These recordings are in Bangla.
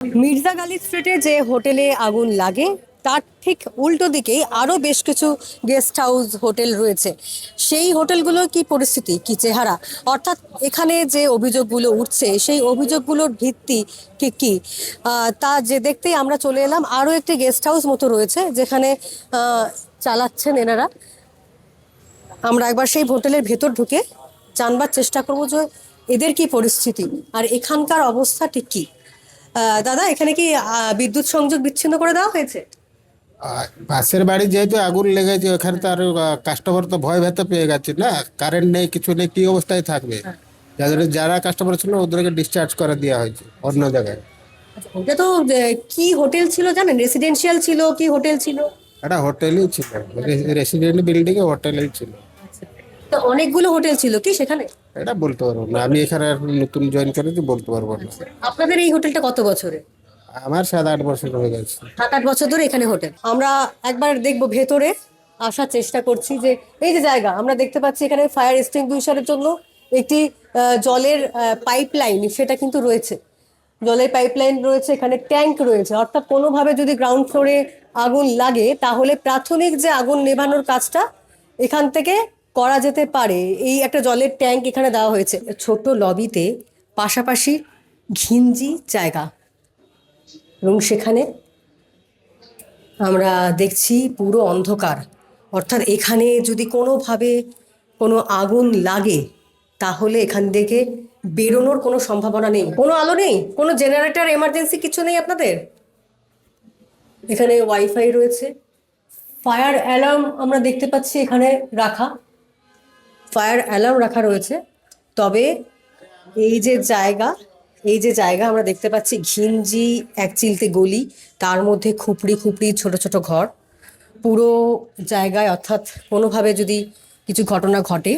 মির্জা গালি স্ট্রিটে যে হোটেলে আগুন লাগে তার ঠিক উল্টো দিকেই আরও বেশ কিছু গেস্ট হাউস হোটেল রয়েছে। সেই হোটেলগুলোর কি পরিস্থিতি, কি চেহারা, অর্থাৎ এখানে যে অভিযোগগুলো উঠছে সেই অভিযোগগুলোর ভিত্তি ঠিক কি, তা যে দেখতেই আমরা চলে এলাম আরও একটি গেস্ট হাউস মতো রয়েছে যেখানে চালাচ্ছেন এনারা। আমরা একবার সেই হোটেলের ভেতর ঢুকে জানবার চেষ্টা করবো যে এদের কি পরিস্থিতি আর এখানকার অবস্থা ঠিক কি। দাদা, এখানে কি বিদ্যুৎ সংযোগ বিচ্ছিন্ন করে দেওয়া হয়েছে? পাশের বাড়ি যেহেতু আগুন লেগেছে ওখানে তো আর কাস্টমার তো ভয় ভীত পেয়ে গেছে না, কারেন্ট নেই কিছু নেই, কি অবস্থায় থাকবে। যারা কাস্টমার ছিল ওদেরকে ডিসচার্জ করে দেওয়া হয়েছে অন্য জায়গায়। ওটা তো কি হোটেল ছিল জানেন? রেসিডেন্সিয়াল ছিল কি হোটেল ছিল? একটা হোটেলই ছিল, রেসিডেন্ট বিল্ডিং এ হোটেলই ছিল। তো অনেকগুলো হোটেল ছিল কি সেখানে? এটা বলতে পারবো না, আমি এখানে আর নতুন জয়েন করেছি, বলতে পারবো না। আপনাদের এই হোটেলটা কত বছরে? আমার 7-8 বছর হয়ে গেছে। 7-8 বছর ধরে এখানে হোটেল। আমরা একবার দেখবো ভেতরে, আসার চেষ্টা করছি যে এই যে জায়গা আমরা দেখতে পাচ্ছি এখানে ফায়ার এক্সটিংগুইশারের জন্য একটি জলের পাইপ লাইন সেটা কিন্তু রয়েছে। জলের পাইপলাইন রয়েছে, এখানে ট্যাঙ্ক রয়েছে, অর্থাৎ কোনোভাবে যদি গ্রাউন্ড ফ্লোরে আগুন লাগে তাহলে প্রাথমিক যে আগুন নেভানোর কাজটা এখান থেকে করা যেতে পারে। এই একটা জলের ট্যাঙ্ক এখানে দেওয়া হয়েছে ছোট লবিতে, পাশাপাশি ঘিঞ্জি জায়গা, এবং সেখানে আমরা দেখছি পুরো অন্ধকার। অর্থাৎ এখানে যদি কোনোভাবে কোনো আগুন লাগে তাহলে এখান থেকে বেরোনোর কোনো সম্ভাবনা নেই। কোনো আলো নেই, কোনো জেনারেটর এমার্জেন্সি কিছু নেই আপনাদের? এখানে ওয়াইফাই রয়েছে, ফায়ার অ্যালার্ম আমরা দেখতে পাচ্ছি এখানে রাখা, ফায়ার অ্যালার্ম রাখা রয়েছে। তবে এই যে জায়গা, এই যে জায়গা আমরা দেখতে পাচ্ছি ঘিঞ্জি এক চিলতে গলি, তার মধ্যে খুপড়ি খুপড়ি ছোট ছোট ঘর পুরো জায়গায়। অর্থাৎ কোনোভাবে যদি কিছু ঘটনা ঘটে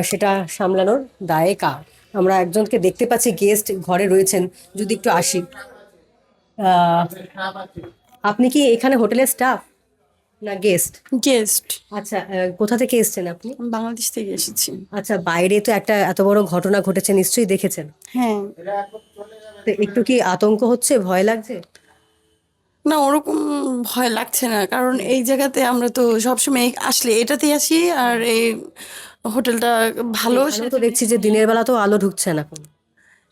সেটা সামলানোর দায়ে কার? আমরা একজনকে দেখতে পাচ্ছি গেস্ট ঘরে রয়েছেন, যদি একটু আসি। আহ, আপনি কি এখানে হোটেলের স্টাফ না গেস্ট? গেস্ট। আচ্ছা, কোথা থেকে এসেছেন আপনি? বাংলাদেশ থেকে এসেছি। আচ্ছা, বাইরে তো একটা এত বড় ঘটনা ঘটেছে, নিশ্চয়ই দেখেছেন। হ্যাঁ। তো একটু কি আতঙ্ক হচ্ছে, ভয় লাগছে? না, ওরকম ভয় লাগছে না, কারণ এই জায়গাতে আমরা তো সবসময় আসলে এটাতেই আসি, আর এই হোটেলটা ভালো। ভালো তো দেখছি যে দিনের বেলা তো আলো ঢুকছে না এখন।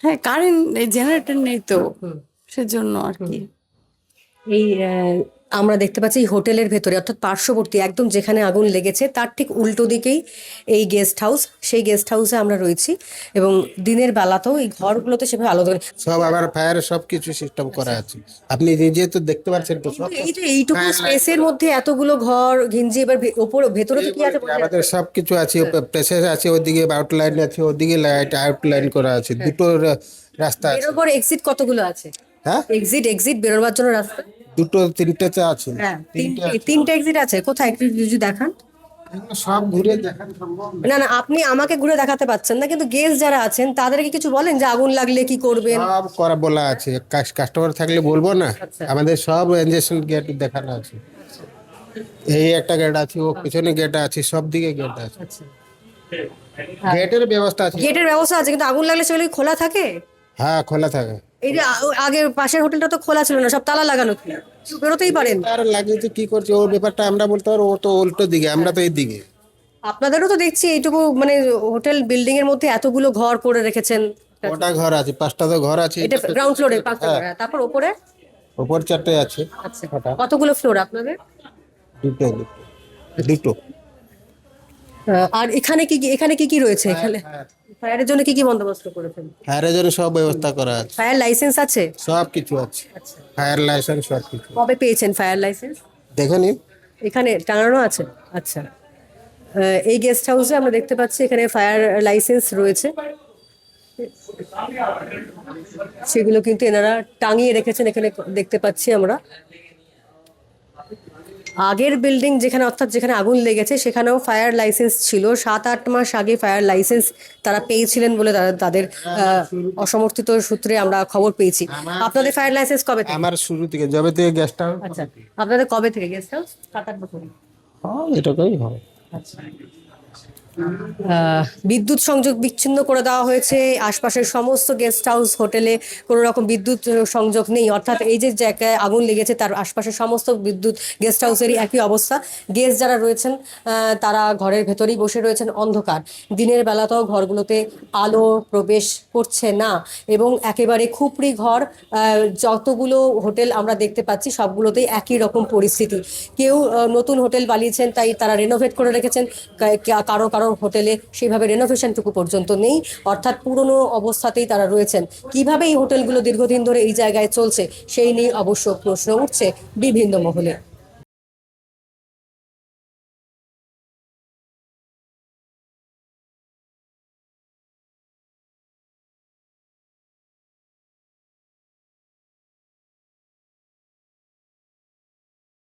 হ্যাঁ, কারেন্ট এই জেনারেটর নেই তো, সেজন্য আর কি। এই আমরা দেখতে পাচ্ছি এই হোটেলের ভেতরে, অর্থাৎ পার্শ্ববর্তী একদম যেখানে আগুন লেগেছে তার ঠিক উল্টো দিকেই এই গেস্ট হাউস। সেই গেস্ট হাউসে আমরা রয়েছি এবং দিনের বেলাতেও এই ঘরগুলোতে সেভাবে আলো দেবে। সব আবার ফায়ার সব কিছু সিস্টেম করা আছে, আপনি নিজে তো দেখতে পাচ্ছেন তো সব। এই যে এইটুকু স্পেসের মধ্যে এতগুলো ঘর ঘিঞ্জি, এবার ওপর ভেতরে তো কি আছে? আমাদের সব কিছু আছে, প্রেসার আছে, ওদিকে আউটলাইন আছে, ওদিকে লাইট আউটলাইন করা আছে, দুটো রাস্তা আছে। বেরোবার এক্সিট কতগুলো আছে? হ্যাঁ, এক্সিট এক্সিট বেরোবার জন্য রাস্তা দুটো তিনটেতে আছে। হ্যাঁ, তিনটে এক্সিট আছে। কোথায় একটু যদি দেখান। এগুলো সব ঘুরে দেখানো সম্ভব না। না না, আপনি আমাকে ঘুরে দেখাতে পাচ্ছেন না, কিন্তু গেস্ট যারা আছেন তাদেরকে কিছু বলেন যে আগুন লাগলে কি করবেন? সব করা বলা আছে, কাস্টমার থাকলে বলবো না। আচ্ছা। আমাদের সব ইঞ্জেকশন গেট দেখানো আছে, এই একটা গেট আছে, ও পিছনে গেট আছে, সব দিকে গেট আছে, আচ্ছা, গেটের ব্যবস্থা আছে। গেটের ব্যবস্থা আছে, কিন্তু আগুন লাগলে সেগুলো কি খোলা থাকে? হ্যাঁ, খোলা থাকে। এই যে আগে পাশের হোটেলটা তো খোলা ছিল না, সব তালা লাগানো ছিল, কেউ বেরোতেই পারেন। আর লাগিয়েছে কি করছে ওর ব্যাপারটা আমরা বলতে পারবো, ও তো উল্টো দিকে, আমরা তো এই দিকে। আপনাদেরও তো দেখছি এইটুকু মানে হোটেল বিল্ডিং এর মধ্যে এতগুলো ঘর করে রেখেছেন। ওটা ঘর আছে, 5টা তো ঘর আছে। এটা গ্রাউন্ড ফ্লোরে পাঁচটা ঘর, তারপর ওপরে? উপর 4টে আছে। আচ্ছা, ওটা কতগুলো ফ্লোর আপনাদের? দুটো দুটো। আর এখানে কি এখানে কি কি রয়েছে এখানে? ফায়ারের জন্য কি কি বন্দোবস্ত করেছেন? ফায়ারের জন্য সব ব্যবস্থা করা আছে, ফায়ার লাইসেন্স আছে? সব কিছু আছে, আচ্ছা, ফায়ার লাইসেন্স সব কিছু। কবে পেয়েছেন ফায়ার লাইসেন্স? দেখে নিন, এখানে টাঙানো আছে। আচ্ছা, এই গেস্ট হাউসে আমরা দেখতে পাচ্ছি এখানে ফায়ার লাইসেন্স রয়েছে, সেগুলো কিন্তু এনারা টাঙিয়ে রেখেছেন এখানে দেখতে পাচ্ছি আমরা। আগের বিল্ডিং যেখানে, অর্থাৎ যেখানে আগুন লেগেছে সেখানেও ফায়ার লাইসেন্স ছিল। 7-8 মাস আগে ফায়ার লাইসেন্স তারা পেয়েছিলেন বলে তাদের অসমর্থিত সূত্রে আমরা খবর পেয়েছি। আপনাদের ফায়ার লাইসেন্স কবে থেকে? আমার শুরু থেকে, যবে থেকে গেস্ট হাউস। আচ্ছা, আপনাদের কবে থেকে গেস্ট হাউস? 7-8 বছর। হ্যাঁ, এটাই হবে। আচ্ছা, বিদ্যুৎ সংযোগ বিচ্ছিন্ন করে দেওয়া হয়েছে। আশপাশের সমস্ত গেস্ট হাউস হোটেলে কোনো রকম বিদ্যুৎ সংযোগ নেই, অর্থাৎ এই যে জায়গায় আগুন লেগেছে তার আশপাশের সমস্ত বিদ্যুৎ গেস্ট হাউসেরই একই অবস্থা। গেস্ট যারা রয়েছেন তারা ঘরের ভেতরেই বসে রয়েছেন, অন্ধকার। দিনের বেলাতেও ঘরগুলোতে আলো প্রবেশ করছে না এবং একেবারে খুপড়ি ঘর। যতগুলো হোটেল আমরা দেখতে পাচ্ছি সবগুলোতেই একই রকম পরিস্থিতি। কেউ নতুন হোটেল বানিয়েছেন তাই তারা রেনোভেট করে রেখেছেন, কারো কারো হোটেলে সেইভাবে রেনোভেশনটুকু পর্যন্ত নেই, অর্থাৎ পুরনো অবস্থাতেই তারা রয়েছেন। কিভাবে এই হোটেলগুলো দীর্ঘদিন ধরে এই জায়গায় চলছে সেই নিয়ে অবশ্য প্রশ্ন উঠছে বিভিন্ন মহলে।